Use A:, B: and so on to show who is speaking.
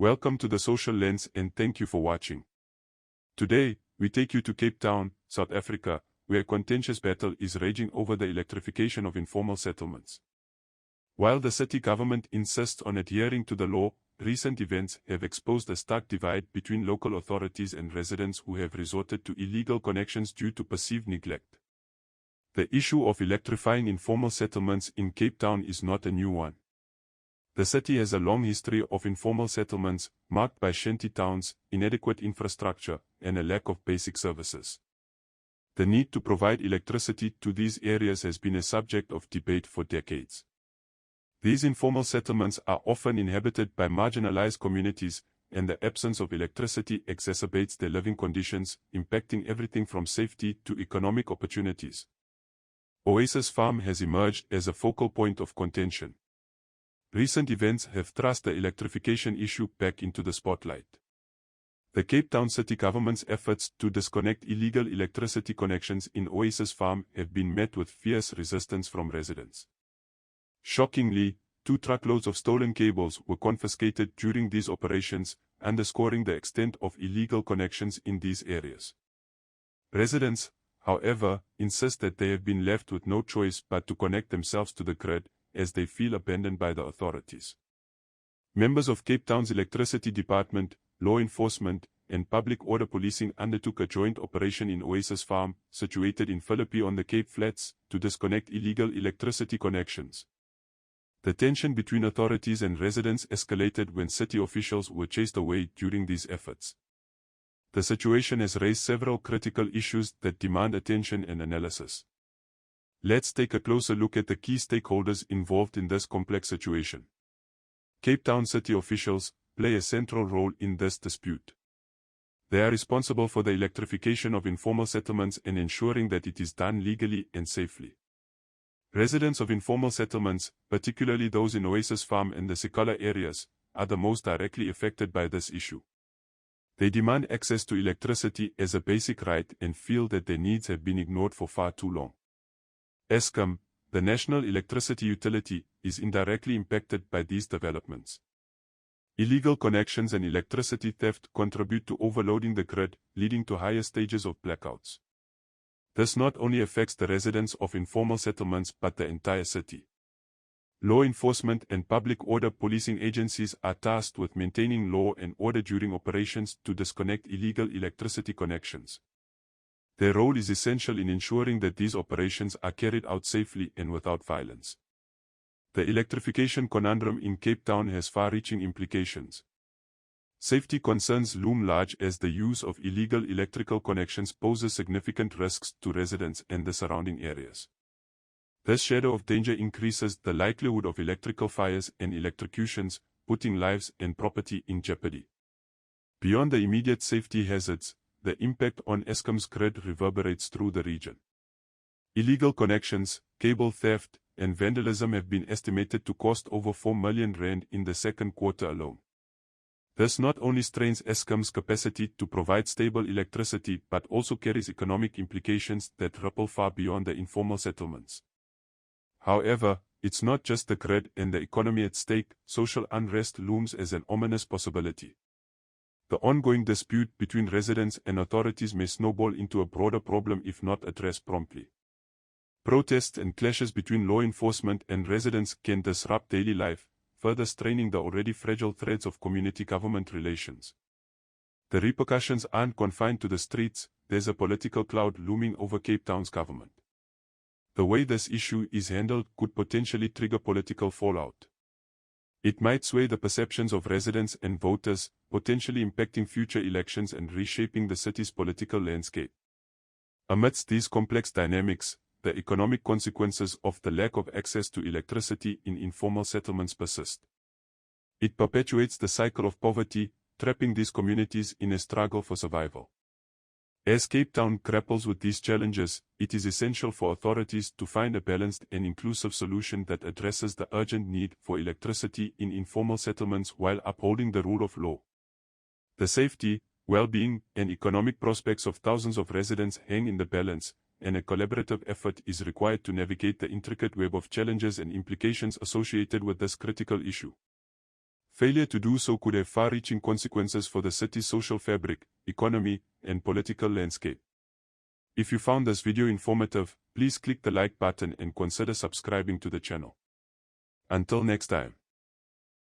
A: Welcome to the Social Lens and thank you for watching. Today, we take you to Cape Town, South Africa, where a contentious battle is raging over the electrification of informal settlements. While the city government insists on adhering to the law, recent events have exposed a stark divide between local authorities and residents who have resorted to illegal connections due to perceived neglect. The issue of electrifying informal settlements in Cape Town is not a new one. The city has a long history of informal settlements, marked by shanty towns, inadequate infrastructure, and a lack of basic services. The need to provide electricity to these areas has been a subject of debate for decades. These informal settlements are often inhabited by marginalized communities, and the absence of electricity exacerbates their living conditions, impacting everything from safety to economic opportunities. Oasis Farm has emerged as a focal point of contention. Recent events have thrust the electrification issue back into the spotlight. The Cape Town city government's efforts to disconnect illegal electricity connections in Oasis Farm have been met with fierce resistance from residents. Shockingly, 2 truckloads of stolen cables were confiscated during these operations, underscoring the extent of illegal connections in these areas. Residents, however, insist that they have been left with no choice but to connect themselves to the grid, as they feel abandoned by the authorities. Members of Cape Town's electricity department, law enforcement, and public order policing undertook a joint operation in Oasis Farm, situated in Phillippi on the Cape Flats, to disconnect illegal electricity connections. The tension between authorities and residents escalated when city officials were chased away during these efforts. The situation has raised several critical issues that demand attention and analysis. Let's take a closer look at the key stakeholders involved in this complex situation. Cape Town city officials play a central role in this dispute. They are responsible for the electrification of informal settlements and ensuring that it is done legally and safely. Residents of informal settlements, particularly those in Oasis Farm and the Sikala areas, are the most directly affected by this issue. They demand access to electricity as a basic right and feel that their needs have been ignored for far too long. Eskom, the national electricity utility, is indirectly impacted by these developments. Illegal connections and electricity theft contribute to overloading the grid, leading to higher stages of blackouts. This not only affects the residents of informal settlements but the entire city. Law enforcement and public order policing agencies are tasked with maintaining law and order during operations to disconnect illegal electricity connections. Their role is essential in ensuring that these operations are carried out safely and without violence. The electrification conundrum in Cape Town has far-reaching implications. Safety concerns loom large as the use of illegal electrical connections poses significant risks to residents and the surrounding areas. This shadow of danger increases the likelihood of electrical fires and electrocutions, putting lives and property in jeopardy. Beyond the immediate safety hazards, the impact on Eskom's grid reverberates through the region. Illegal connections, cable theft, and vandalism have been estimated to cost over R4 million in the second quarter alone. This not only strains Eskom's capacity to provide stable electricity but also carries economic implications that ripple far beyond the informal settlements. However, it's not just the grid and the economy at stake. Social unrest looms as an ominous possibility. The ongoing dispute between residents and authorities may snowball into a broader problem if not addressed promptly. Protests and clashes between law enforcement and residents can disrupt daily life, further straining the already fragile threads of community-government relations. The repercussions aren't confined to the streets. There's a political cloud looming over Cape Town's government. The way this issue is handled could potentially trigger political fallout. It might sway the perceptions of residents and voters, potentially impacting future elections and reshaping the city's political landscape. Amidst these complex dynamics, the economic consequences of the lack of access to electricity in informal settlements persist. It perpetuates the cycle of poverty, trapping these communities in a struggle for survival. As Cape Town grapples with these challenges, it is essential for authorities to find a balanced and inclusive solution that addresses the urgent need for electricity in informal settlements while upholding the rule of law. The safety, well-being, and economic prospects of thousands of residents hang in the balance, and a collaborative effort is required to navigate the intricate web of challenges and implications associated with this critical issue. Failure to do so could have far-reaching consequences for the city's social fabric, economy, and political landscape. If you found this video informative, please click the like button and consider subscribing to the channel. Until next time.